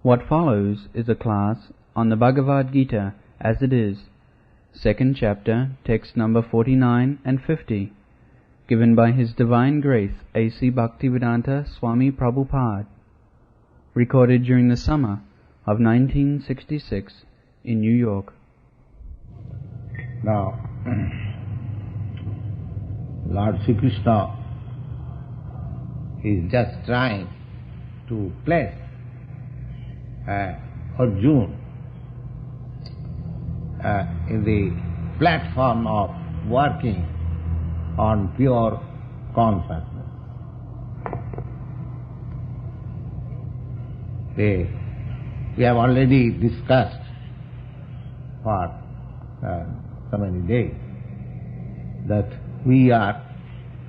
What follows is a class on the Bhagavad Gita as it is, second chapter, text number 49 and 50, given by His Divine Grace A.C. Bhaktivedanta Swami Prabhupada, recorded during the summer of 1966 in New York. Now, Lord Sri Krishna is just trying to place Arjuna in the platform of working on pure consciousness. We have already discussed for so many days that we are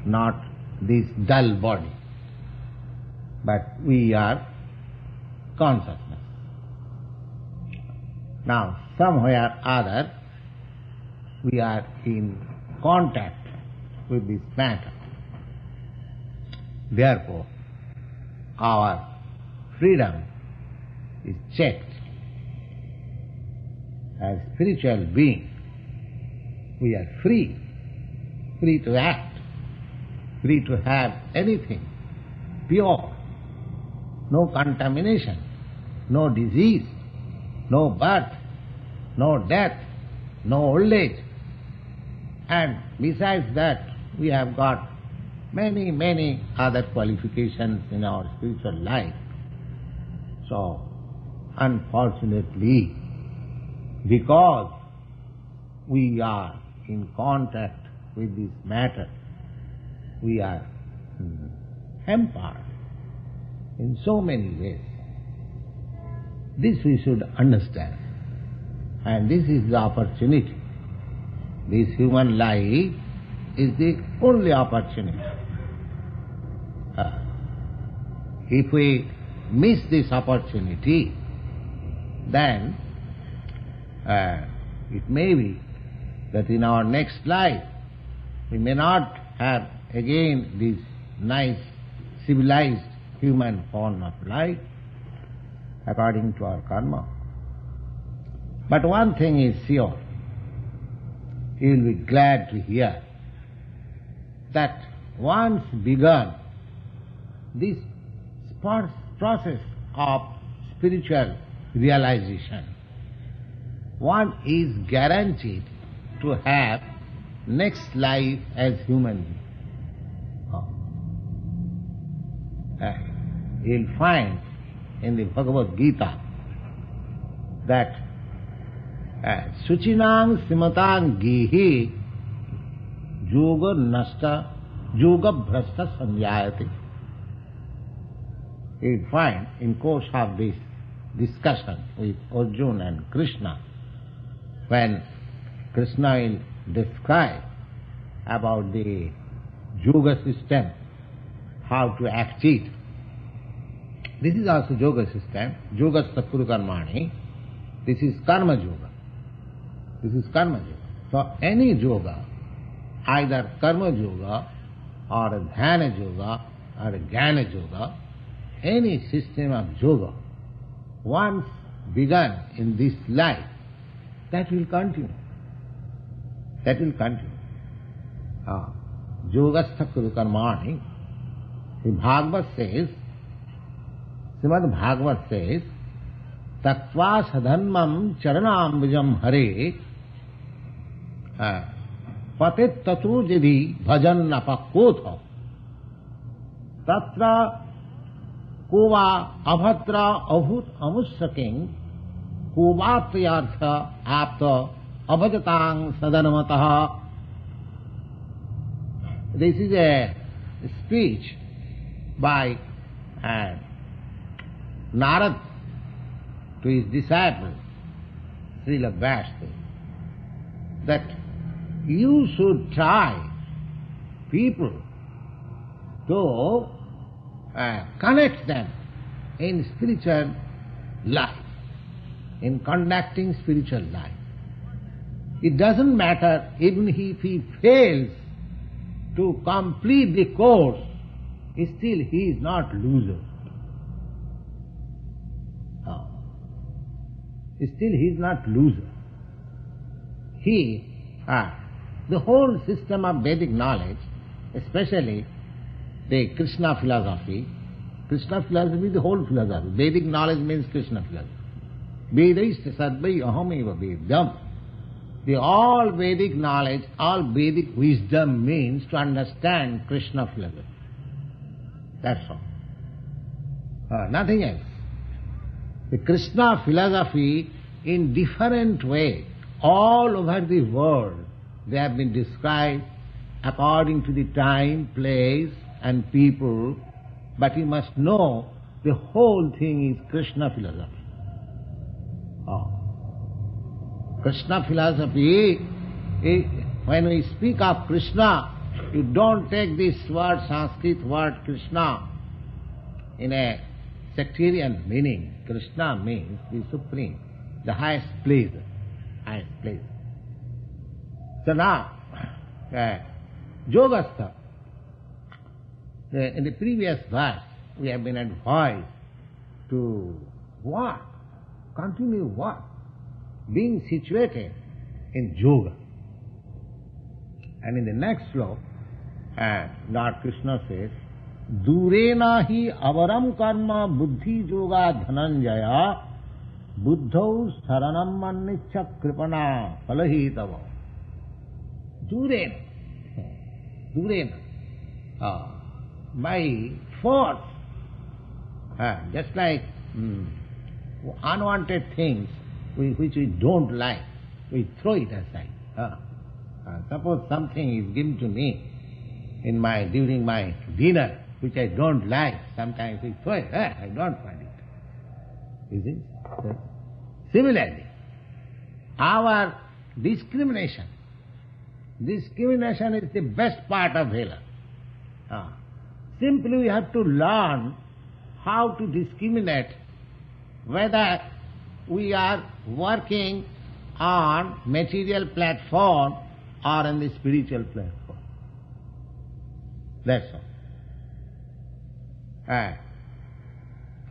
not this dull body, but we are consciousness. Now, somewhere or other, we are in contact with this matter. Therefore, our freedom is checked. As spiritual beings, we are free to act, free to have anything, pure, no contamination, no disease, no birth, no death, no old age. And besides that, we have got many other qualifications in our spiritual life. So, unfortunately, because we are in contact with this matter, we are hampered in so many ways. This we should understand. And this is the opportunity. This human life is the only opportunity. If we miss this opportunity, then it may be that in our next life we may not have again this nice civilized human form of life according to our karma. But one thing is sure, you will be glad to hear that once begun this process of spiritual realization, one is guaranteed to have next life as human being. You'll find in the Bhagavad Gita that Suchinang Simatang Gihi Yoga Nasta Yoga Bhrasta Sanjayati. You'll find in course of this discussion with Arjuna and Krishna, when Krishna will describe about the yoga system, how to act it. This is also yoga system, yogastha kuru karmani. This is karma yoga. This is karma yoga. So any yoga, either karma yoga or dhyana yoga or jnana yoga, any system of yoga, once begun in this life, that will continue. That will continue. Yogastha kuru karmani. The Bhagavad says, Srimad Bhagavad says, Tattva sadhanmam charanambujam hare patit tatu jidhi bhajan napakotha tatra kova abhatra avut amussaking kovatriyartha apta abhajatang sadanamataha. This is a speech by Narad to his disciple, Srila Vyasa, that you should try people to connect them in spiritual life, in conducting spiritual life. It doesn't matter even if he fails to complete the course, still he is not loser. still he is not loser. The whole system of Vedic knowledge, especially the Krishna philosophy, the whole philosophy. Vedic knowledge means Krishna philosophy. Vedaista sadvai ahameva vedam. The all Vedic knowledge, all Vedic wisdom means to understand Krishna philosophy. That's all. Nothing else. The Krishna philosophy in different ways, all over the world, they have been described according to the time, place and people, but you must know the whole thing is Krishna philosophy. Krishna philosophy, when we speak of Krishna, you don't take this word, Sanskrit word Krishna, in a sectarian meaning. Krishna means the supreme, the highest pleasure, highest pleasure. So now, Yogastha, in the previous verse, we have been advised to what? Continue what? Being situated in yoga. And in the next sloka, Lord Krishna says, Durena hi avaram karma buddhi yoga dhananjaya buddhau saranam mannicha kripana palahitava. Durena. By force. Just like unwanted things which we don't like, we throw it aside. Suppose something is given to me during my dinner, which I don't like, sometimes we throw it. I don't want it. You see? Similarly, our discrimination is the best part of Veda. Simply we have to learn how to discriminate whether we are working on material platform or on the spiritual platform. That's all.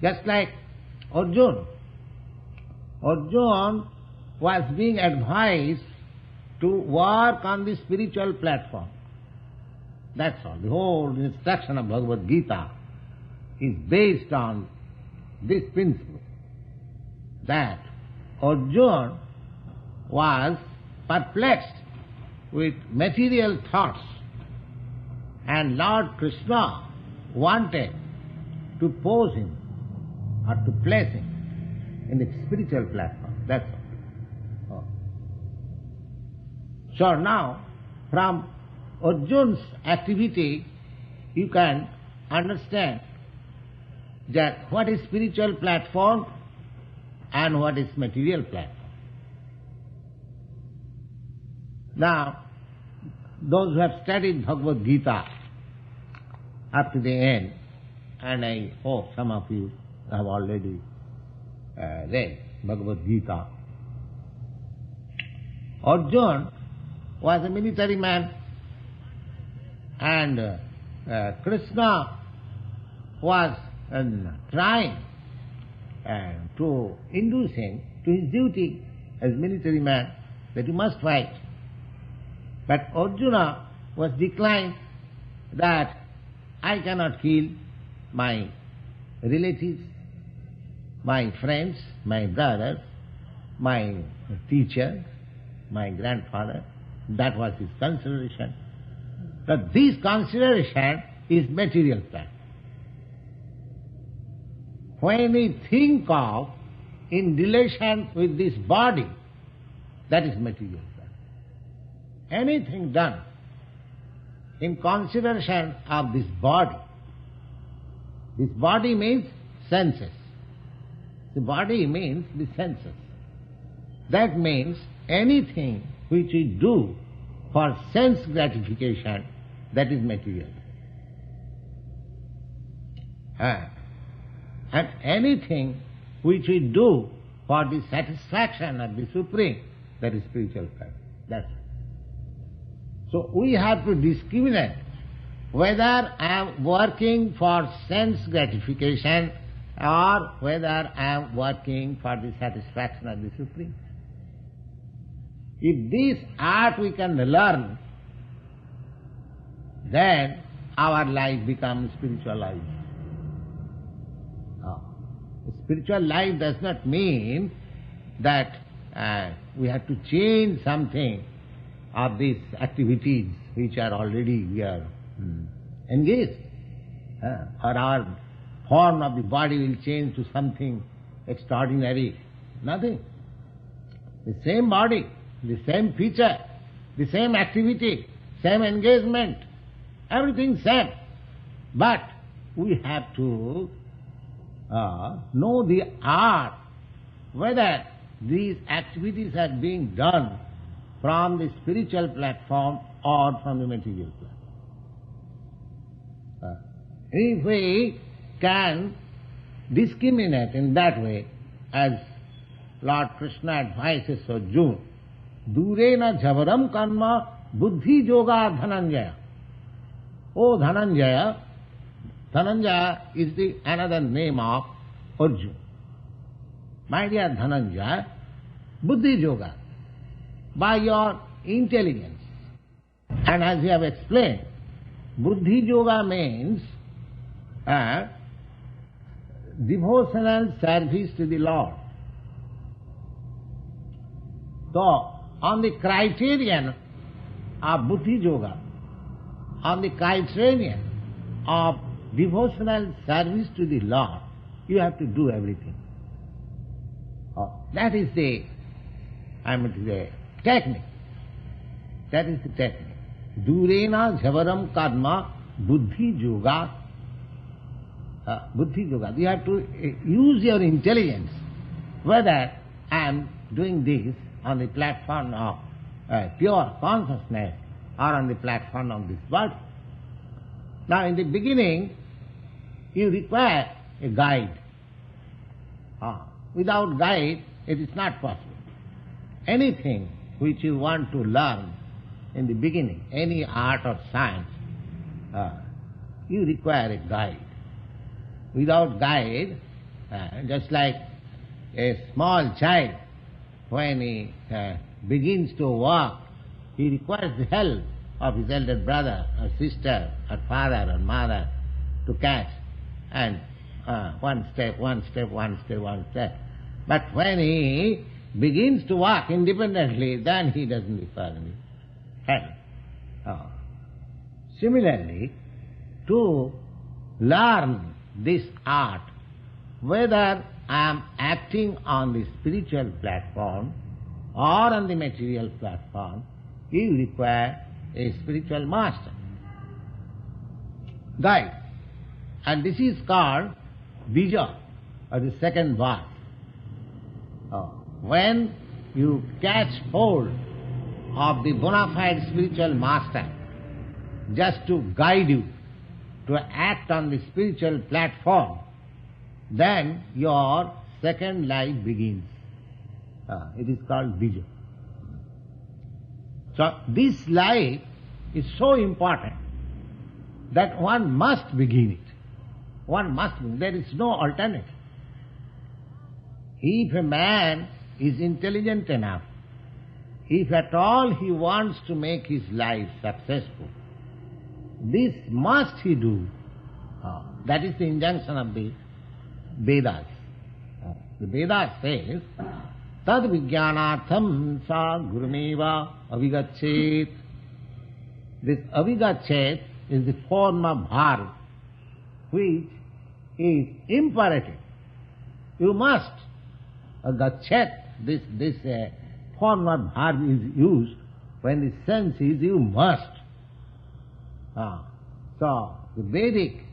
Just like Arjuna was being advised to work on the spiritual platform. That's all. The whole instruction of Bhagavad Gita is based on this principle, that Arjuna was perplexed with material thoughts, and Lord Krishna wanted to pose him or to place him in the spiritual platform. That's all. So now, from Arjuna's activity, you can understand that what is spiritual platform and what is material platform. Now, those who have studied Bhagavad Gita up to the end, and I hope some of you have already read Bhagavad Gita. Arjuna was a military man, and Krishna was trying to induce him to his duty as military man, that he must fight. But Arjuna was declined that I cannot kill my relatives, my friends, my brothers, my teacher, my grandfather. That was his consideration. But this consideration is material plan. When we think of in relation with this body, that is material plan. Anything done in consideration of this body means senses. The body means the senses. That means anything which we do for sense gratification, that is material. And anything which we do for the satisfaction of the Supreme, that is spiritual fact. That's it. So we have to discriminate whether I am working for sense gratification or whether I am working for the satisfaction of the Supreme. If this art we can learn, then our life becomes spiritual life. Spiritual life does not mean that we have to change something of these activities which are already we are engaged. Or our form of the body will change to something extraordinary. Nothing. The same body, the same feature, the same activity, same engagement, everything same. But we have to know the art, whether these activities are being done from the spiritual platform or from the material platform. If we can discriminate in that way, as Lord Krishna advises Arjuna, Durena jhavaram karma buddhi yoga dhananjaya. Oh Dhananjaya, Dhananjaya is the another name of Arjuna. My dear Dhananjaya, buddhi yoga, by your intelligence. And as we have explained, buddhi yoga means devotional service to the Lord. So, on the criterion of buddhi yoga, on the criterion of devotional service to the Lord, you have to do everything. That is the technique. That is the technique. Durena jhavaram karma buddhi yoga. Buddhi yoga. You have to use your intelligence, whether I am doing this on the platform of pure consciousness or on the platform of this body. Now in the beginning, you require a guide. Without guide, it is not possible. Anything which you want to learn in the beginning, any art or science, you require a guide. Without guide, just like a small child, when he begins to walk, he requires the help of his elder brother or sister or father or mother to catch, and one step. But when he begins to walk independently, then he doesn't require any help. Similarly, to learn this art, whether I am acting on the spiritual platform or on the material platform, you require a spiritual master, guide. And this is called bija, or the second birth. When you catch hold of the bona fide spiritual master just to guide you to act on the spiritual platform, then your second life begins. It is called bija. So this life is so important that one must begin it. One must begin. There is no alternative. If a man is intelligent enough, if at all he wants to make his life successful, this must he do. That is the injunction of the Vedas. The Vedas says, tad vijnanatham sa gurumeva avigachet. This avigachet is the form of verb which is imperative. You must. Gachet, this form of verb is used when the sense is you must. So the Vedic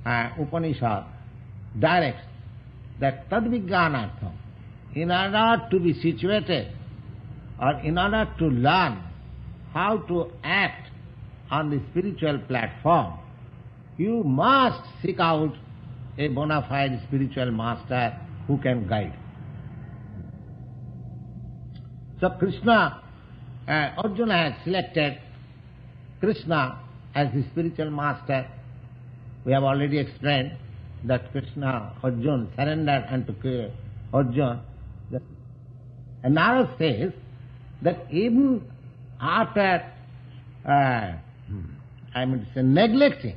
Upanishad directs that tadvijnanatham, in order to be situated or in order to learn how to act on the spiritual platform, you must seek out a bona fide spiritual master who can guide. So Krishna, Arjuna has selected Krishna as the spiritual master. We have already explained that Krishna, Arjuna, surrendered unto Arjuna. And Narada says that even after, neglecting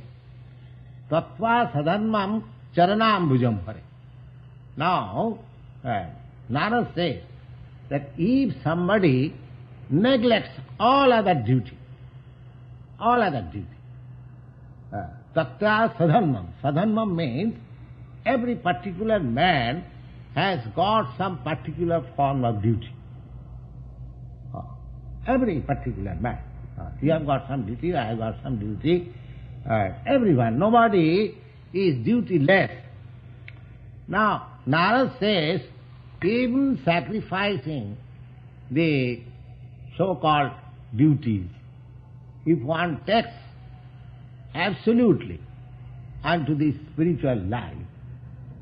tattva sadharmam charanam bhujam hare. Now, Narada says that if somebody neglects all other duty, tattva sadharmam. Sadharmam means every particular man has got some particular form of duty. Every particular man. You have got some duty, I have got some duty. Everyone, nobody is duty-less. Now, Narada says, even sacrificing the so-called duties, if one takes absolutely unto the spiritual life,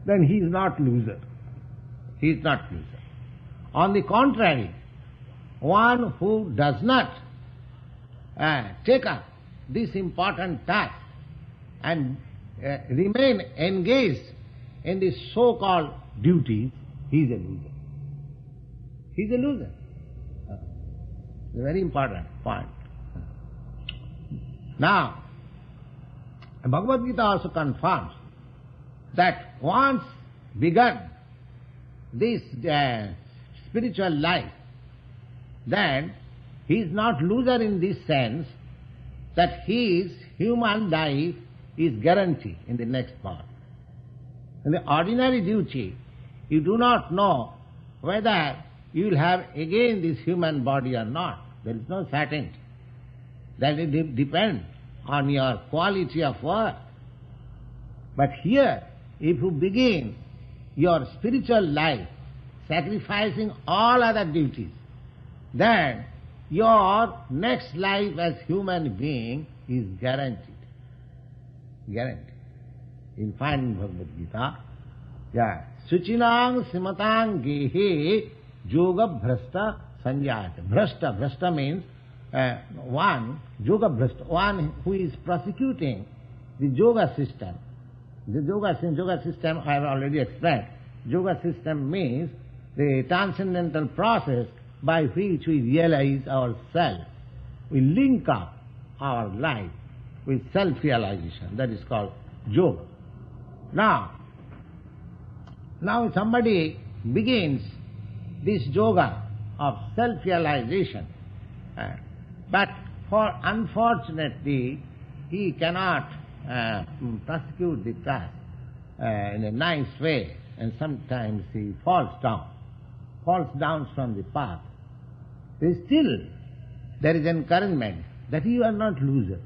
then he is not loser. He is not loser. On the contrary, one who does not take up this important task and remain engaged in the so-called duties, he is a loser. He is a loser. It's a very important point. Now, Bhagavad Gita also confirms that once begun this spiritual life, then he is not loser in this sense that his human life is guaranteed in the next birth. In the ordinary duty, you do not know whether you will have again this human body or not. There is no certainty. That will depend on your quality of work. But here, if you begin your spiritual life sacrificing all other duties, then your next life as human being is guaranteed. Guaranteed. You'll find in Bhagavad Gita, Suchinang simatang gehe yoga bhrasta sanjayate. Bhrasta means one, yoga bhrasta, one who is prosecuting the yoga system. The yoga system I have already explained. Yoga system means the transcendental process by which we realize ourselves. We link up our life with self-realization. That is called yoga. Now somebody begins this yoga of self-realization, but unfortunately he cannot prosecute the task in a nice way, and sometimes he falls down from the path. Still, there is encouragement that you are not loser.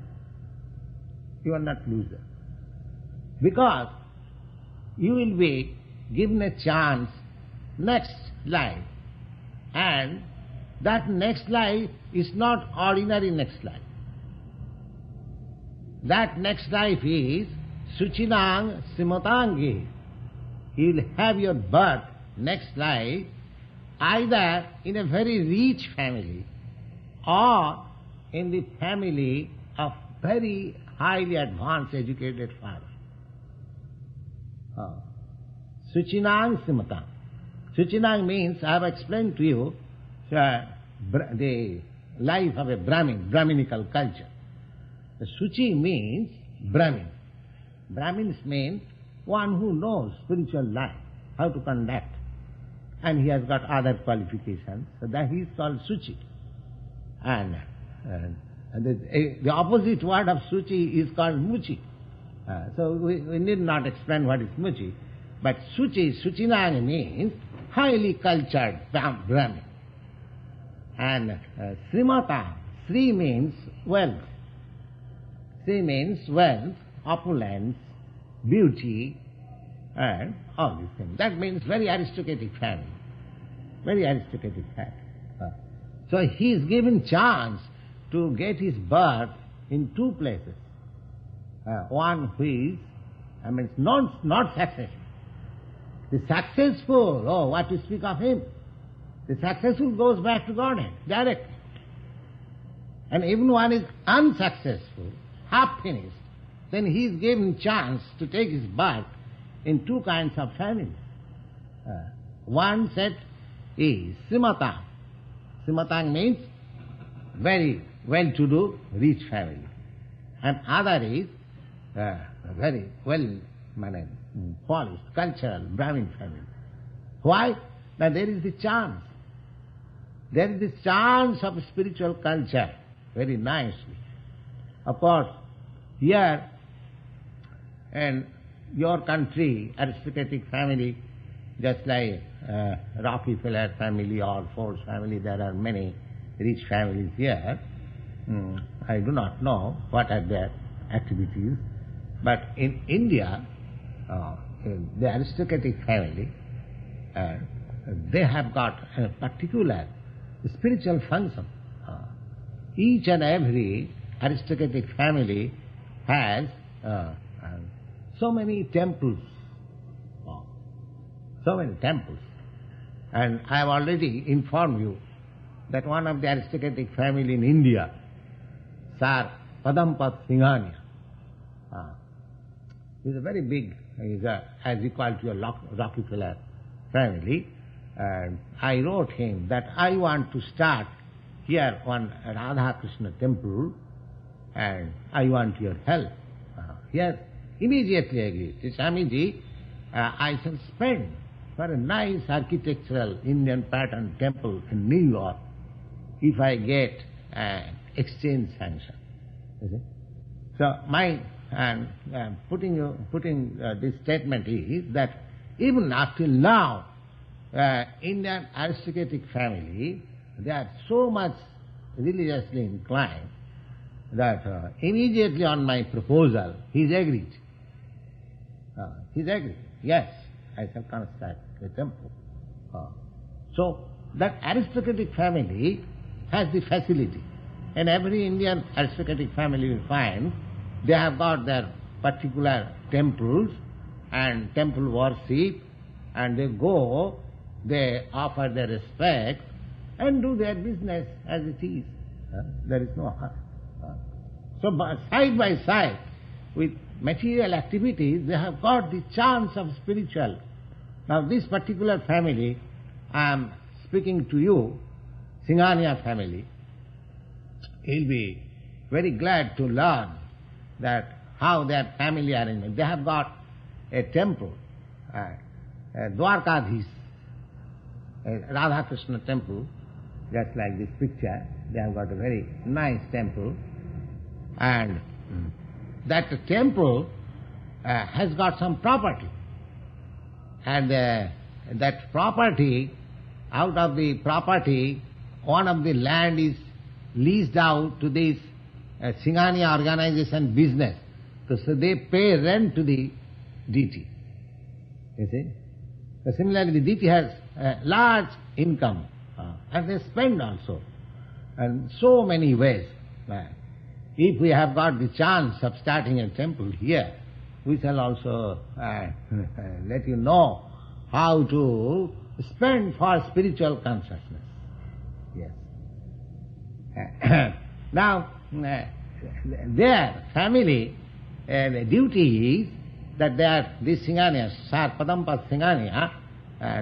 You are not loser. Because you will be given a chance next life, and that next life is not ordinary next life. That next life is Suchinang Simatangi. You will have your birth next life either in a very rich family or in the family of very highly advanced educated father. Suchinang Simatang. Suchinang means, I have explained to you, the life of a Brahminical culture. The Suchi means Brahmin. Brahmins mean one who knows spiritual life, how to conduct. And he has got other qualifications, so that he is called Suchi. And the opposite word of Suchi is called Muchi. So we need not explain what is Muchi. But Suchinang means highly cultured Brahmin. And Srimata, Sri means wealth. Sri means wealth, opulence, beauty, and all these things. That means very aristocratic family. Very aristocratic family. So he is given chance to get his birth in two places. One who is, not successful. The successful, what to speak of him? The successful goes back to Godhead directly. And even one is unsuccessful, half finished, then he is given chance to take his birth in two kinds of families. One set is Srimatang. Srimatang means very well-to-do, rich family. And other is very well-managed, polished, cultural, Brahmin family. Why? Now there is the chance. There is the chance of spiritual culture, very nicely. Of course, here in your country, aristocratic family, just like Rockefeller family or Ford's family, there are many rich families here. I do not know what are their activities, but in India, in the aristocratic family, they have got a particular spiritual function. Each and every aristocratic family has so many temples. So many temples. And I have already informed you that one of the aristocratic family in India, Sir Padampat Singhania, is a very big, as equal to a Rockefeller family. And I wrote him that I want to start here one Radha Krishna temple and I want your help. Yes, immediately agreed. Swamiji, I shall spend for a nice architectural Indian pattern temple in New York if I get exchange sanction. So my putting this statement is that even up till now, Indian aristocratic family, they are so much religiously inclined that immediately on my proposal, he's agreed. He's agreed. Yes, I shall construct a temple. So that aristocratic family has the facility. In every Indian aristocratic family you find, they have got their particular temples and temple worship, and they go, they offer their respect and do their business as it is. There is no harm. So side by side with material activities, they have got the chance of spiritual. Now this particular family, I am speaking to you, Singhania family, he'll be very glad to learn that how their family arrangement. They have got a temple, Dwarkadhish, a Radha Krishna temple, just like this picture. They have got a very nice temple, and that temple has got some property, and that property, out of the property, one of the land is leased out to this Singhania organization business. So they pay rent to the deity. You see? So similarly, the deity has large income, and they spend also, and so many ways. If we have got the chance of starting a temple here, we shall also let you know how to spend for spiritual consciousness. Yes. Now, their family, the duty is that they are, this Singhania, Sar Padampat Singhania,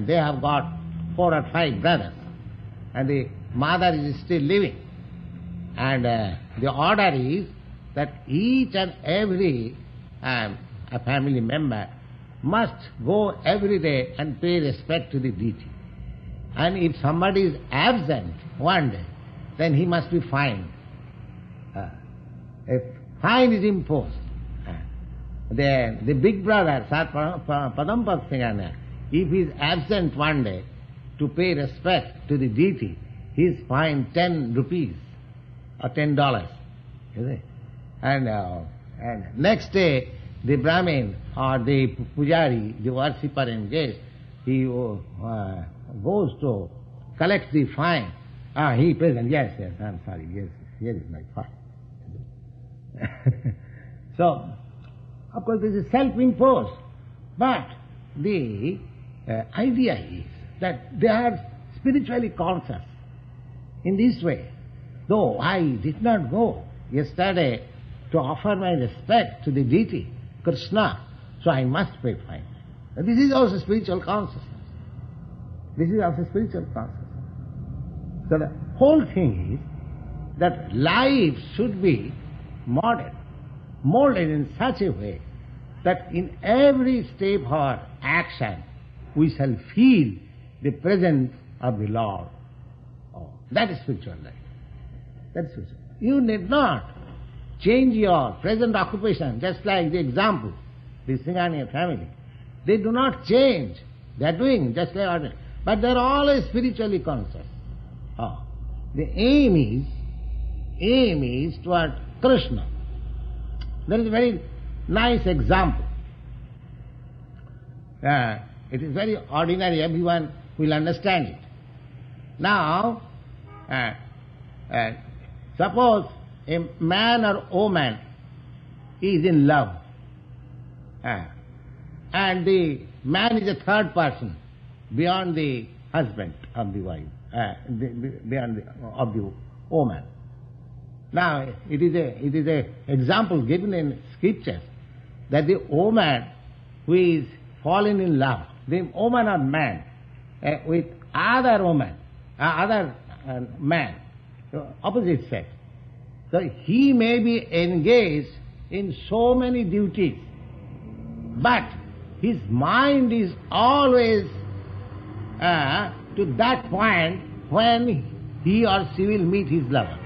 they have got 4 or 5 brothers, and the mother is still living. And the order is that each and every a family member must go every day and pay respect to the deity. And if somebody is absent one day, then he must be fined. A fine is imposed. The big brother, Sar Padampat Singhania, if he is absent one day to pay respect to the deity, he is fined 10 rupees or $10. You see? And next day, the Brahmin or the Pujari, the worshipper and guest, he goes to collect the fine. He present, yes, I'm sorry, yes, here is my fine. So, of course, this is self-imposed. But the idea is that they are spiritually conscious in this way. Though I did not go yesterday to offer my respect to the deity, Krsna, so I must pay fine. This is also spiritual consciousness. This is also spiritual consciousness. So the whole thing is that life should be molded in such a way that in every step of our action we shall feel the presence of the Lord. Oh, that is spiritual life. That is spiritual. You need not change your present occupation, just like the example, the Singhania family. They do not change. They are doing just like ordinary. But they are always spiritually conscious. Oh. The aim is toward Krsna. There is a very nice example. It is very ordinary, everyone will understand it. Now, suppose a man or woman is in love, and the man is a third person beyond the husband of the wife, beyond of the woman. Now, it is a example given in scriptures that the woman who is fallen in love, the woman or man, with other woman, other man, opposite sex. So he may be engaged in so many duties, but his mind is always to that point when he or she will meet his lover.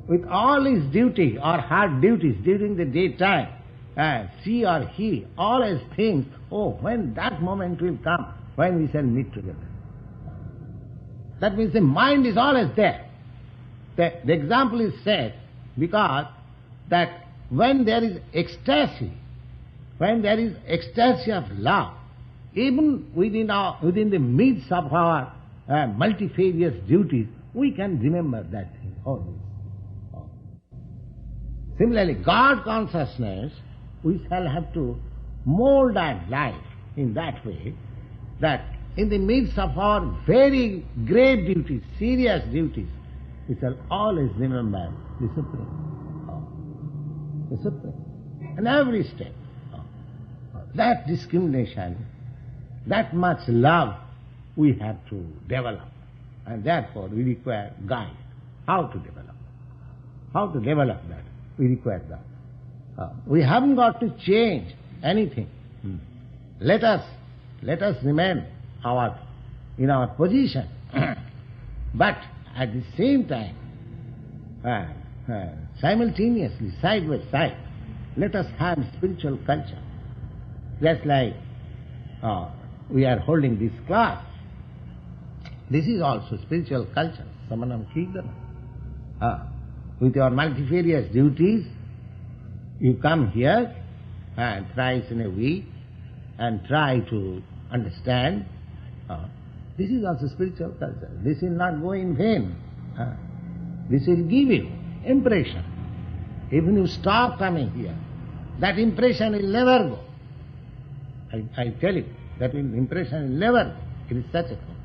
With all his duty or her duties during the daytime, she or he always thinks, oh, when that moment will come, when we shall meet together. That means the mind is always there. The example is set because that when there is ecstasy of love, even within the midst of our multifarious duties, we can remember that thing always. Similarly, God consciousness, we shall have to mold our life in that way that in the midst of our very grave duties, serious duties, we shall always remember the Supreme. The Supreme. And every step. That discrimination, that much love we have to develop. And therefore we require guide. How to develop? How to develop that? We require that. We haven't got to change anything. Let us remain in our position. But at the same time, simultaneously, side by side, let us have spiritual culture. Just like we are holding this class. This is also spiritual culture, Samanam Kirtana. With your multifarious duties, you come here thrice in a week and try to understand. This is also spiritual culture. This will not go in vain. This will give you impression. Even you stop coming here, that impression will never go. I tell you, that impression will never go. It is such a thing.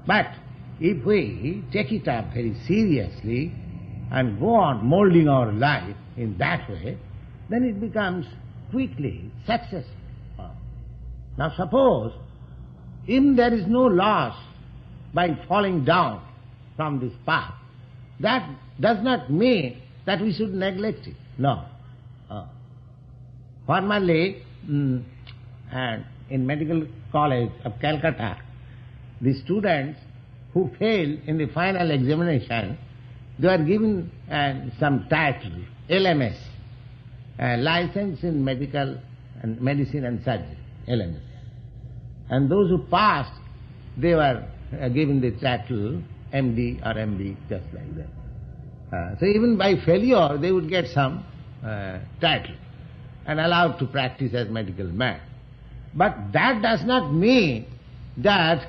But if we take it up very seriously and go on molding our life in that way, then it becomes quickly successful. Now suppose, if there is no loss by falling down from this path, that does not mean that we should neglect it. No. Formerly, and in medical college of Calcutta, the students who failed in the final examination, they were given some title, LMS, License in Medical and Medicine and Surgery, LMS. And those who passed, they were given the title MD or MB, just like that. So even by failure, they would get some title and allowed to practice as medical man. But that does not mean that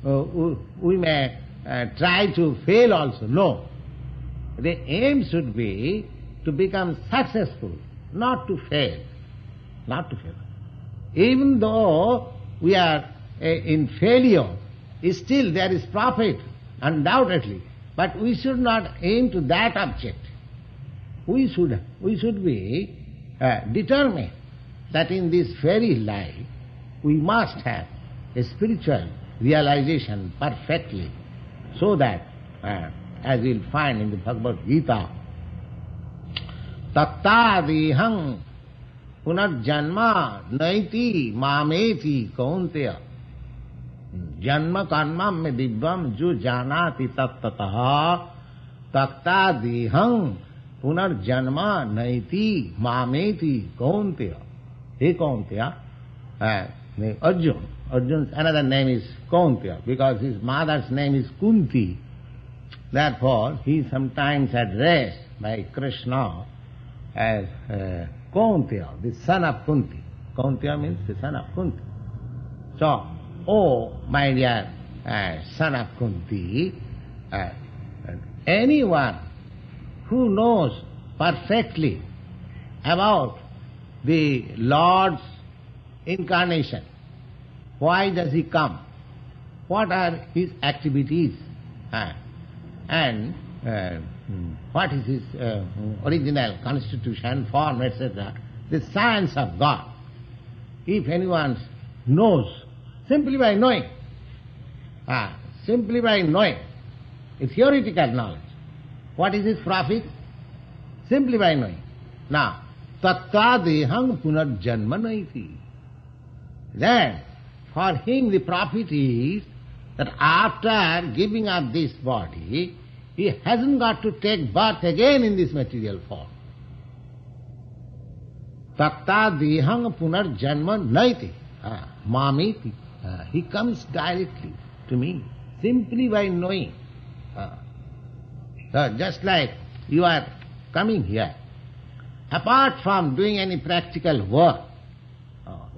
we may try to fail also. No. The aim should be to become successful, not to fail. Not to fail. Even though we are in failure, still there is profit, undoubtedly. But we should not aim to that object. We should be determined that in this very life we must have a spiritual realization perfectly, so that, as we'll find in the Bhagavad Gita, tattadihang punarjanma naiti mameti kaunteya janma karmam me divyam jo janati tattataha tattadihang punarjanma naiti mameti kaunteya. Hey Kaunteya, Arjun's another name is Kaunteya because his mother's name is Kunti. Therefore, he is sometimes addressed by Krsna as Kaunteya, the son of Kunti. Kaunteya means the son of Kunti. So, oh my dear son of Kunti, anyone who knows perfectly about the Lord's incarnation, why does he come? What are his activities? And what is his original constitution, form, etc. The science of God. If anyone knows, simply by knowing, a theoretical knowledge, what is his profit? Simply by knowing. Now, tattadehang punarjanma naiti. Then, for him the profit is that after giving up this body, he hasn't got to take birth again in this material form. Tattadehang punarjanma naiti. Mamiti. He comes directly to me, simply by knowing. Just like you are coming here, apart from doing any practical work,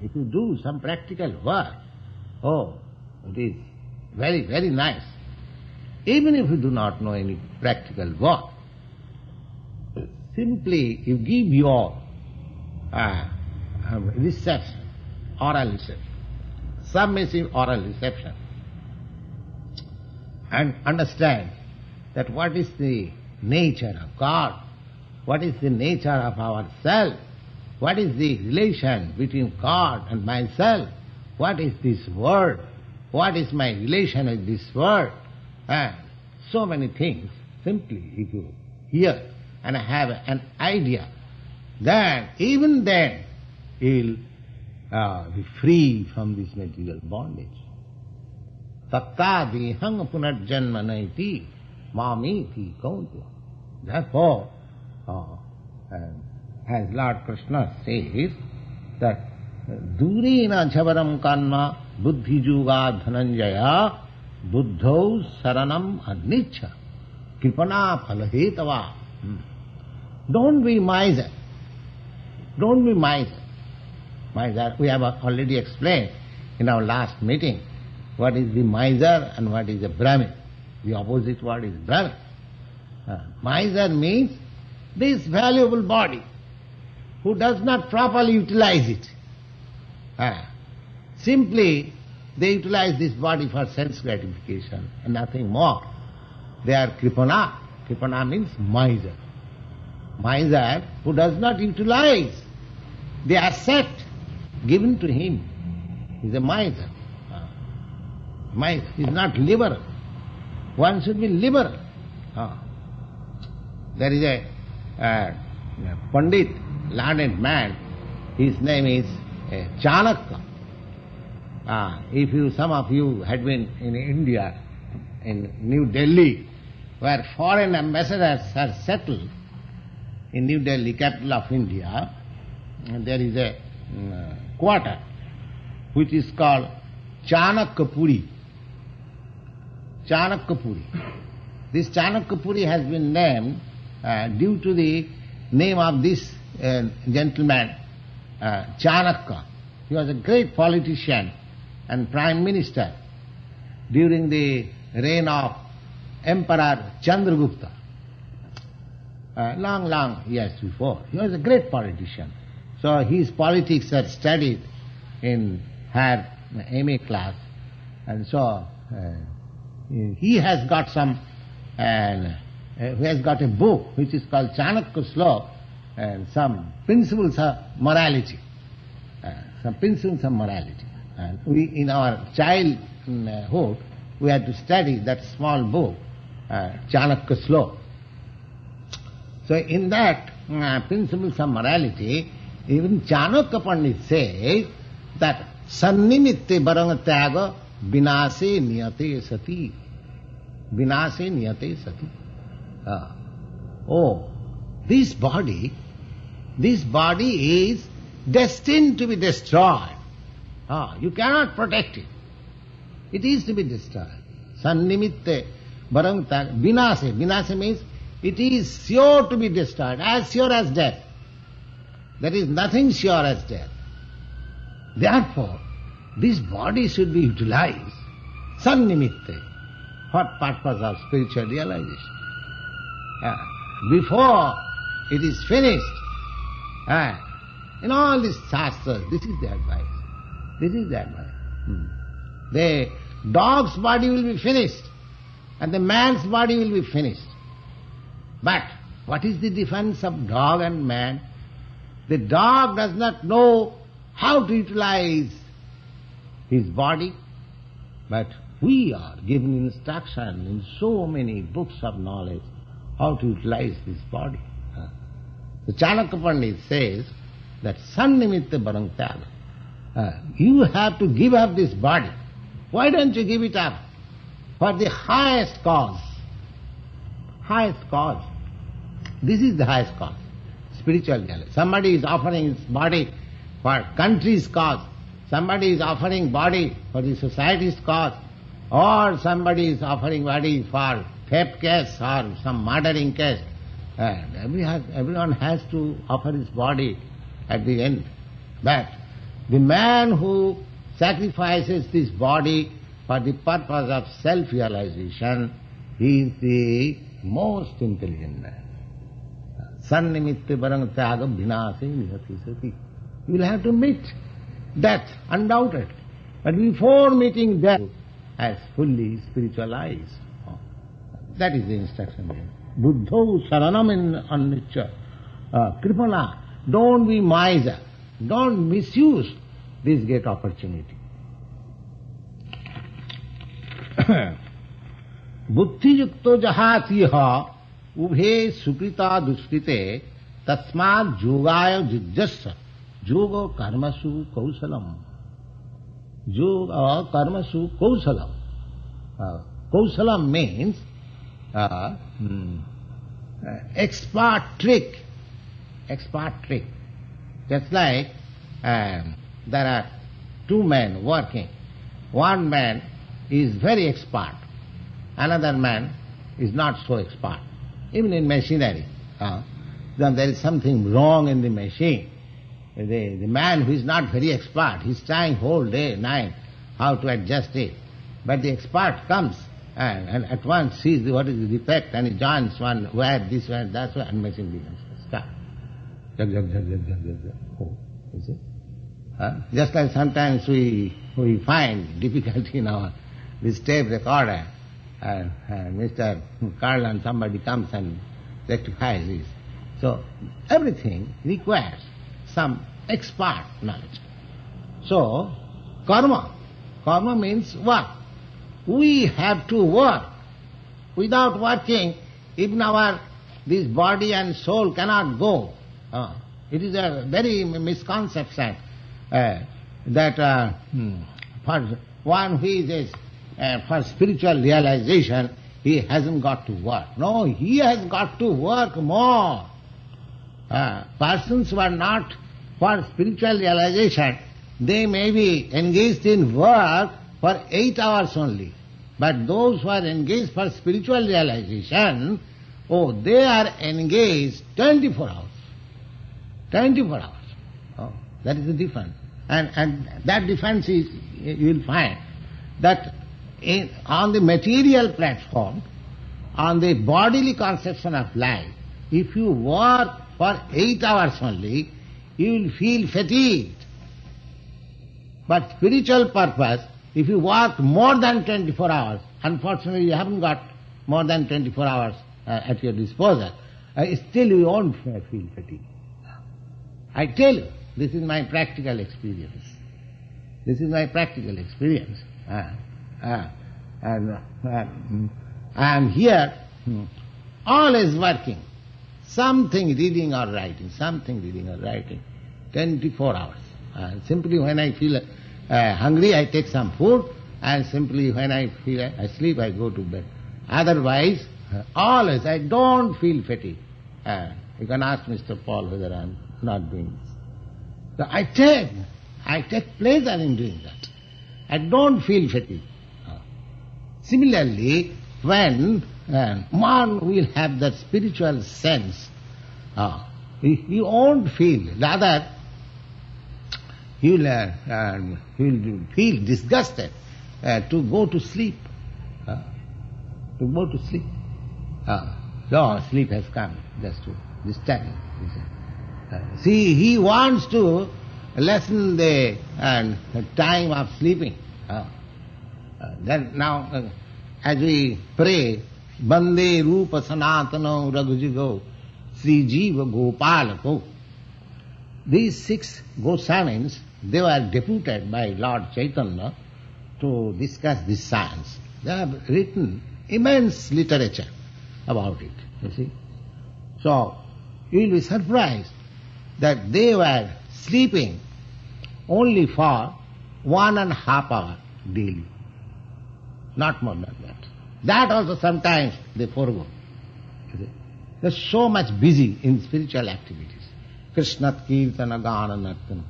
if you do some practical work, it is very, very nice. Even if you do not know any practical work, simply you give your reception, oral reception, submissive oral reception, and understand that what is the nature of God, what is the nature of ourself, what is the relation between God and myself, what is this world, what is my relation with this world, so many things. Simply if you hear and have an idea, then even then you'll be free from this material bondage. Tattadehang punarjanma naiti mamiti kaunteya. Therefore, as Lord Krishna says, that durena jhavaram kanma buddhi juga dhananjaya buddhau saranam adnicha kripana phalhetava. Don't be miser. Don't be miser. Miser, we have already explained in our last meeting what is the miser and what is the Brahmin. The opposite word is Brahmin. Miser means this valuable body who does not properly utilize it. Simply they utilize this body for sense gratification and nothing more. They are kripana. Kripana means miser. Miser who does not utilize the asset given to him is a miser. Miser is not liberal. One should be liberal. There is a Pandit, learned man, his name is Chanakya. If some of you had been in India, in New Delhi, where foreign ambassadors are settled, in New Delhi, capital of India, there is a quarter which is called Chanakyapuri. Chanakyapuri. This Chanakyapuri has been named due to the name of this gentleman, Chanakya. He was a great politician and prime minister during the reign of Emperor Chandragupta. Long years before. He was a great politician. So his politics are studied in her MA class. And so he has got a book which is called Chanakya Slok, some principles of morality. Some principles of morality. And we, in our childhood, we had to study that small book, Chanakya Slok. So in that principles of morality, even Chanakya Pandit says that sannimitte barang tyaga vinase niyate sati. Vinase niyate sati. This body is destined to be destroyed. You cannot protect it. It is to be destroyed. Sannimitte barang tyaga vinase. Vinase means it is sure to be destroyed, as sure as death. There is nothing sure as death. Therefore, this body should be utilized, sannimitte, for purpose of spiritual realization. Before it is finished, in all these shastras, this is the advice. This is the advice. The dog's body will be finished, and the man's body will be finished. But what is the difference of dog and man? The dog does not know how to utilize his body, but we are given instruction in so many books of knowledge how to utilize this body. The Chanakya Pandit says that sannimitte barang tyaga. You have to give up this body. Why don't you give it up? For the highest cause. Highest cause. This is the highest cause. Spiritual realization. Somebody is offering his body for country's cause. Somebody is offering body for the society's cause. Or somebody is offering body for theft case or some murdering case. Everyone has to offer his body at the end. But the man who sacrifices this body for the purpose of self-realization, he is the most intelligent man. Sannimitte barang tyaga vinase nihati sati. You will have to meet death, undoubtedly. But before meeting death, as fully spiritualized. That is the instruction there. Buddho saranam in annicca. Kripana, don't be miser. Don't misuse this great opportunity. Buddhi yukto jahatiha ubhe sukrita duskrite tasmad yogaya jijjassa yoga karmasu kausalam. Yoga karmasu kausalam. Kausalam means expert trick. Expert trick. Just like there are two men working. One man is very expert. Another man is not so expert. Even in machinery. Then there is something wrong in the machine. The man who is not very expert, he is trying whole day, night, how to adjust it. But the expert comes and at once sees what is the defect and he joins one where, this one, that one, and machine begins to start. You see? Just like sometimes we find difficulty in our this tape recorder, Mr. Carl and somebody comes and rectifies this. So everything requires some expert knowledge. So karma means work. We have to work. Without working, even this body and soul cannot go. It is a very misconception that for one who is for spiritual realization, he hasn't got to work. No, he has got to work more. Persons who are not for spiritual realization, they may be engaged in work for 8 hours only. But those who are engaged for spiritual realization, they are engaged 24 hours. 24 hours. That is the difference. And that difference is, you will find that on the material platform, on the bodily conception of life, if you work for 8 hours only, you will feel fatigued. But spiritual purpose, if you work more than 24 hours, unfortunately you haven't got more than 24 hours at your disposal, still you won't feel fatigue. I tell you, this is my practical experience. This is my practical experience. And I am here, always working. Something reading or writing, 24 hours. Simply when I feel hungry, I take some food, and simply when I feel asleep, I go to bed. Otherwise, always, I don't feel fatigue. You can ask Mr. Paul whether I am not doing this. So I take pleasure in doing that. I don't feel fatigue. Similarly, when one will have that spiritual sense, he won't feel, rather he will feel disgusted to go to sleep. So sleep has come just to disturb him. See, he wants to lessen the time of sleeping. Then now, as we pray, Bande Rupa Sanatano Raghujigo Sri Jiva Gopalako, these 6 Goswamis, they were deputed by Lord Chaitanya to discuss this science. They have written immense literature about it, you see. So, you will be surprised that they were sleeping only for 1.5 hours daily. Not more than that. That also sometimes they forego. They're so much busy in spiritual activities. Krishna Kirtana Gana Nartana.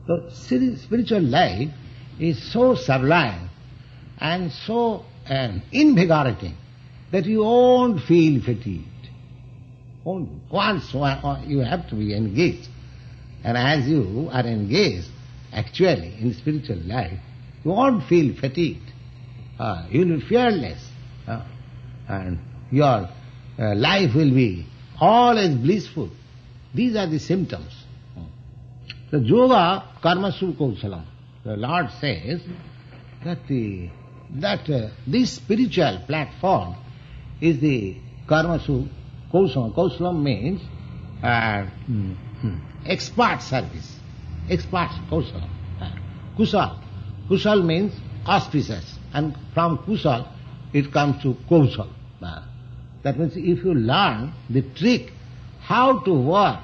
So spiritual life is so sublime and so invigorating that you won't feel fatigued. Once you have to be engaged. And as you are engaged actually in spiritual life, you won't feel fatigued. You will be fearless. And your life will be always blissful. These are the symptoms. The yoga karmasu kausalam. The Lord says that this spiritual platform is the karmasu kausalam. Kausalam means expert service. Expert kausalam. Kusal. Kusal means auspicious. And from kusal it comes to kausal. That means if you learn the trick how to work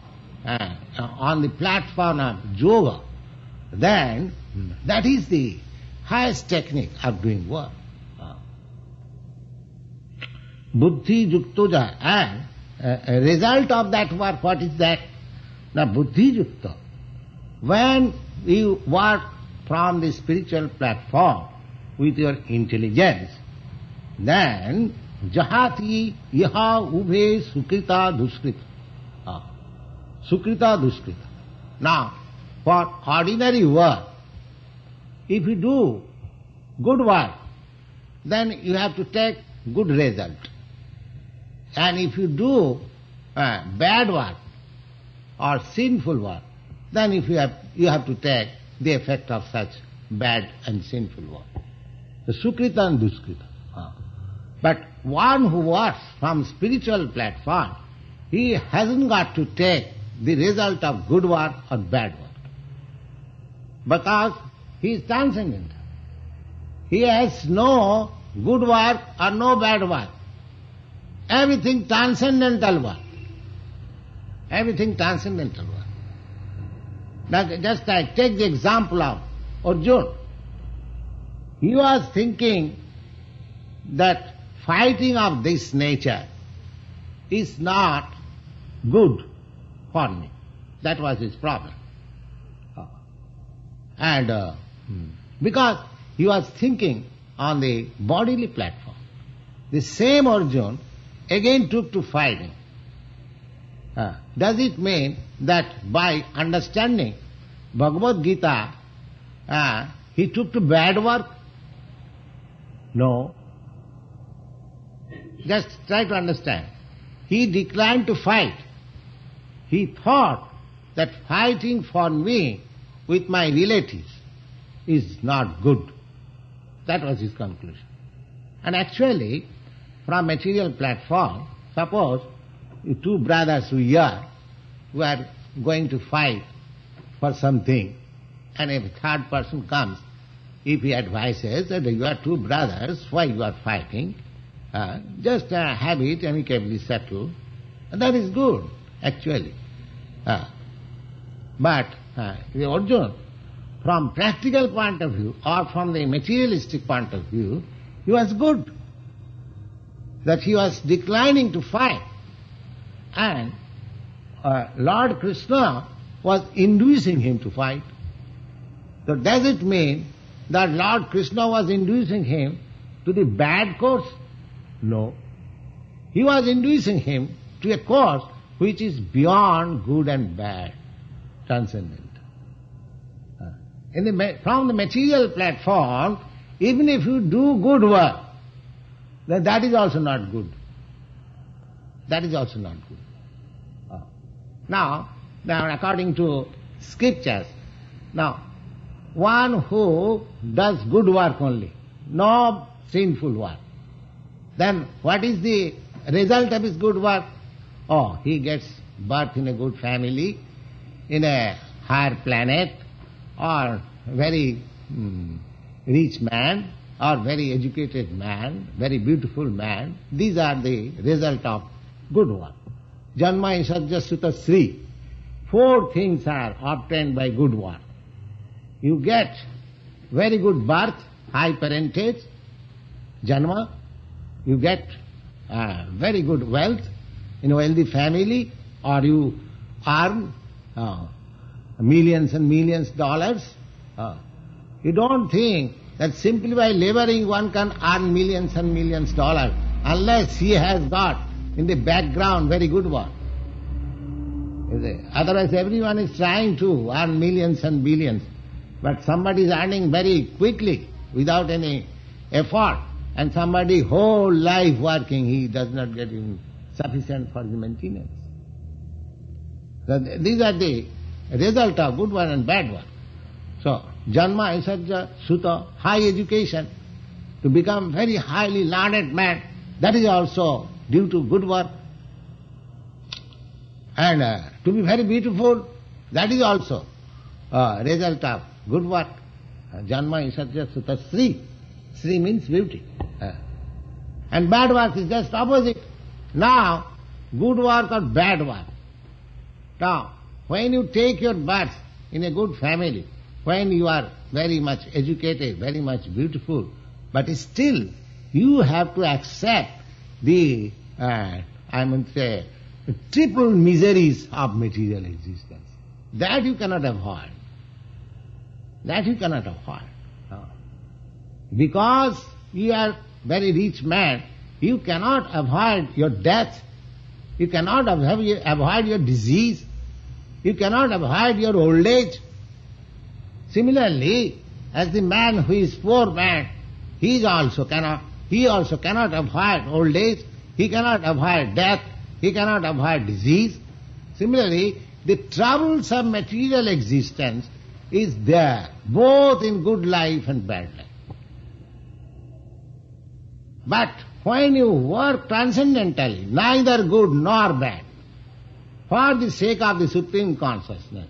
on the platform of yoga, then that is the highest technique of doing work. Buddhi yuktoja, and a result of that work, what is that? Now buddhi yukta. When you work from the spiritual platform with your intelligence, then jahati yaha ube sukrita duskrita. Sukrita duskrita. Now, for ordinary work, if you do good work, then you have to take good result. And if you do bad work or sinful work, then if you have to take the effect of such bad and sinful work. The sukrita and duskrita. But one who works from spiritual platform, he hasn't got to take the result of good work or bad work. Because he is transcendental. He has no good work or no bad work. Everything transcendental work. Everything transcendental work. Now just I take the example of Arjuna. He was thinking that fighting of this nature is not good for me. That was his problem. And because he was thinking on the bodily platform, the same Arjuna again took to fighting. Does it mean that by understanding Bhagavad Gita, he took to bad work? No. Just try to understand. He declined to fight. He thought that fighting for me with my relatives is not good. That was his conclusion. And actually, from material platform, suppose 2 brothers who are going to fight for something, and a third person comes, if he advises that you are two brothers, why you are fighting, just have it amicably settled, that is good, actually. But the Arjuna, from practical point of view or from the materialistic point of view, he was good. That he was declining to fight. And Lord Krishna was inducing him to fight. So does it mean that Lord Krishna was inducing him to the bad course? No. He was inducing him to a course which is beyond good and bad, transcendent. From the material platform, even if you do good work, then that is also not good. That is also not good. Now, according to scriptures, now, one who does good work only, no sinful work, then what is the result of his good work? Oh, he gets birth in a good family, in a higher planet, or very rich man, or very educated man, very beautiful man. These are the result of good work. Janma Isajya Sutta Sri. 4 things are obtained by good work. You get very good birth, high parentage, Janma. You get very good wealth in a wealthy family, or you earn millions and millions of dollars. You don't think that simply by laboring one can earn millions and millions of dollars, unless he has got in the background very good work. Otherwise everyone is trying to earn millions and billions, but somebody is earning very quickly without any effort, and somebody whole life working, he does not get in sufficient for the maintenance. So these are the result of good work and bad work. So Janma Isajya Sutta, high education, to become very highly learned man, that is also due to good work. And to be very beautiful, that is also result of good work. Janma Isajya Sutta Sri. Sri means beauty. And bad work is just opposite. Now, good work or bad work. Now, when you take your birth in a good family, when you are very much educated, very much beautiful, but still you have to accept the, triple miseries of material existence. That you cannot avoid. That you cannot avoid. Because you are very rich man, you cannot avoid your death, you cannot avoid your disease, you cannot avoid your old age. Similarly, as the man who is poor man, he also cannot avoid old age, he cannot avoid death, he cannot avoid disease. Similarly, the troubles of material existence is there, both in good life and bad life. But when you work transcendentally, neither good nor bad, for the sake of the Supreme Consciousness,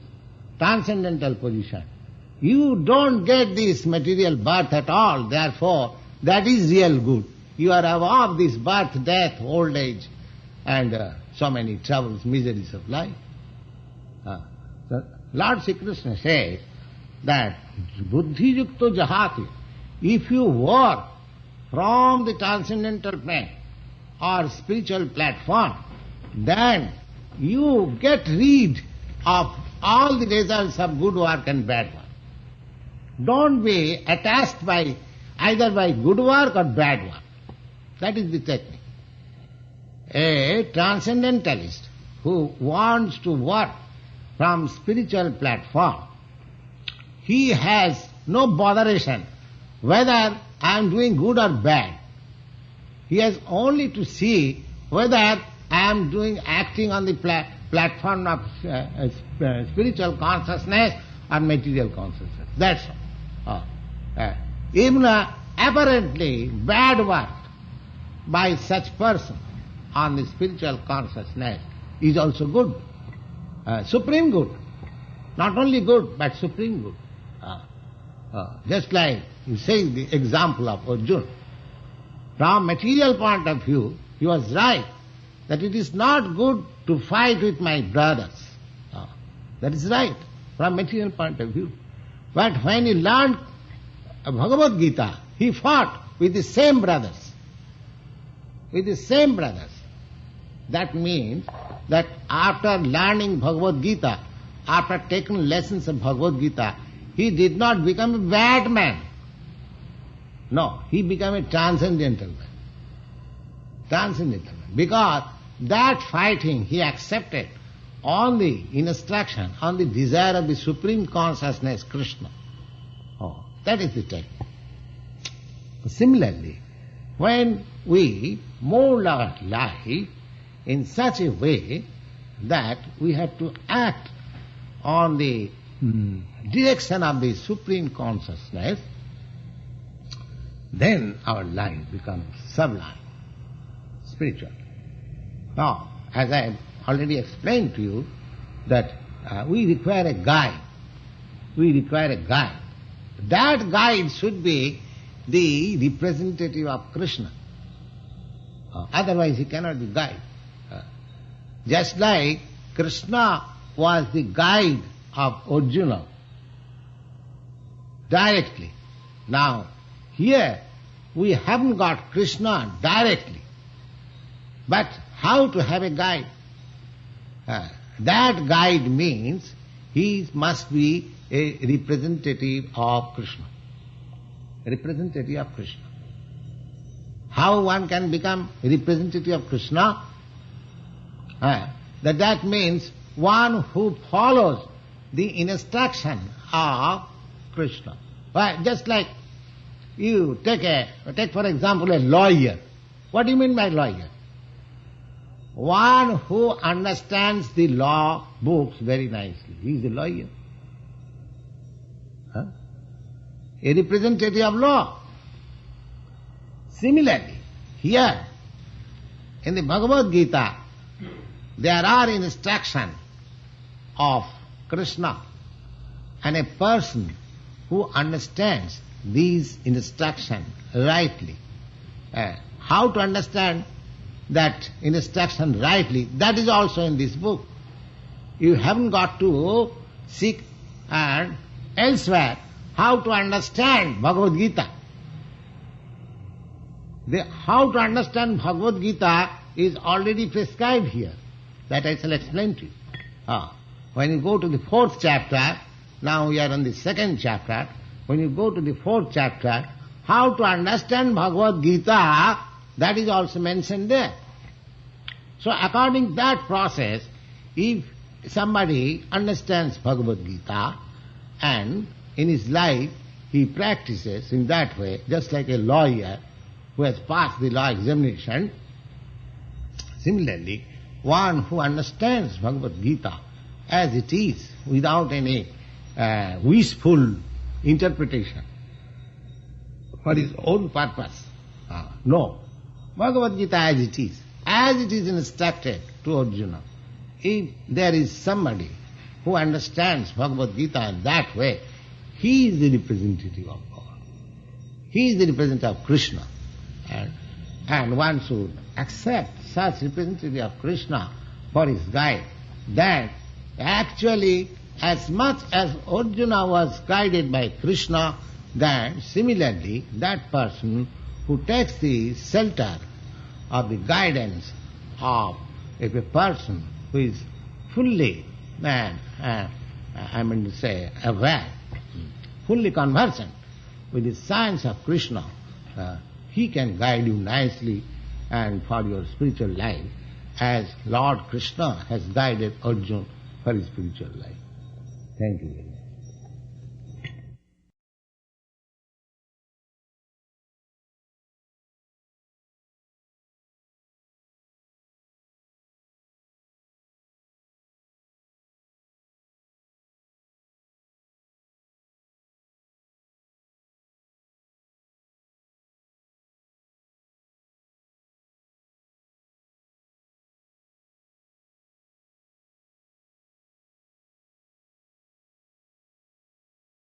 transcendental position, you don't get this material birth at all, therefore that is real good. You are above this birth, death, old age, and so many troubles, miseries of life. So Lord Sri Krishna says that buddhi yukto jahati, if you work from the transcendental plane or spiritual platform, then you get rid of all the results of good work and bad work. Don't be attached by either by good work or bad work. That is the technique. A transcendentalist who wants to work from spiritual platform, he has no botheration whether I am doing good or bad. He has only to see whether I am acting on the platform of spiritual consciousness or material consciousness. That's all. Even apparently bad work by such person on the spiritual consciousness is also good. supreme good. Not only good, but supreme good. Just like you say the example of Arjuna. From material point of view, he was right that it is not good to fight with my brothers. That is right, from material point of view. But when he learned Bhagavad Gita, he fought with the same brothers. With the same brothers. That means that after learning Bhagavad Gita, after taking lessons of Bhagavad Gita, he did not become a bad man. No, he became a transcendental man. Transcendental man. Because that fighting he accepted on the instruction, on the desire of the Supreme Consciousness, Krishna. That is the technique. Similarly, when we mold our life in such a way that we have to act on the direction of the Supreme Consciousness, then our life becomes sublime, spiritual. Now, as I have already explained to you, that we require a guide. We require a guide. That guide should be the representative of Krishna. Otherwise he cannot be guide. Just like Krishna was the guide of Arjuna directly. Now, here we haven't got Krishna directly. But how to have a guide? That guide means he must be a representative of Krishna. A representative of Krishna. How one can become a representative of Krishna? That means one who follows the instruction of Krishna. Just like you take for example a lawyer. What do you mean by lawyer? One who understands the law books very nicely. He is a lawyer. A representative of law. Similarly, here in the Bhagavad Gita, there are instructions of Krishna, and a person who understands these instructions rightly. How to understand that instruction rightly, that is also in this book. You haven't got to seek and elsewhere how to understand Bhagavad Gita. How to understand Bhagavad Gita is already prescribed here. That I shall explain to you. When you go to the 4th chapter, now we are on the 2nd chapter, when you go to the 4th chapter, how to understand Bhagavad Gita, that is also mentioned there. So according to that process, if somebody understands Bhagavad Gita and in his life he practices in that way, just like a lawyer who has passed the law examination, similarly, one who understands Bhagavad Gita as it is, without any wishful interpretation for his own purpose. No. Bhagavad Gita as it is instructed to Arjuna. If there is somebody who understands Bhagavad Gita in that way, he is the representative of God. He is the representative of Krishna. And one should accept such representative of Krishna for his guide. That actually, as much as Arjuna was guided by Krishna, then similarly that person who takes the shelter of the guidance of a person who is fully, aware, fully conversant with the science of Krishna, he can guide you nicely and for your spiritual life, as Lord Krishna has guided Arjuna for his spiritual life. Thank you very much.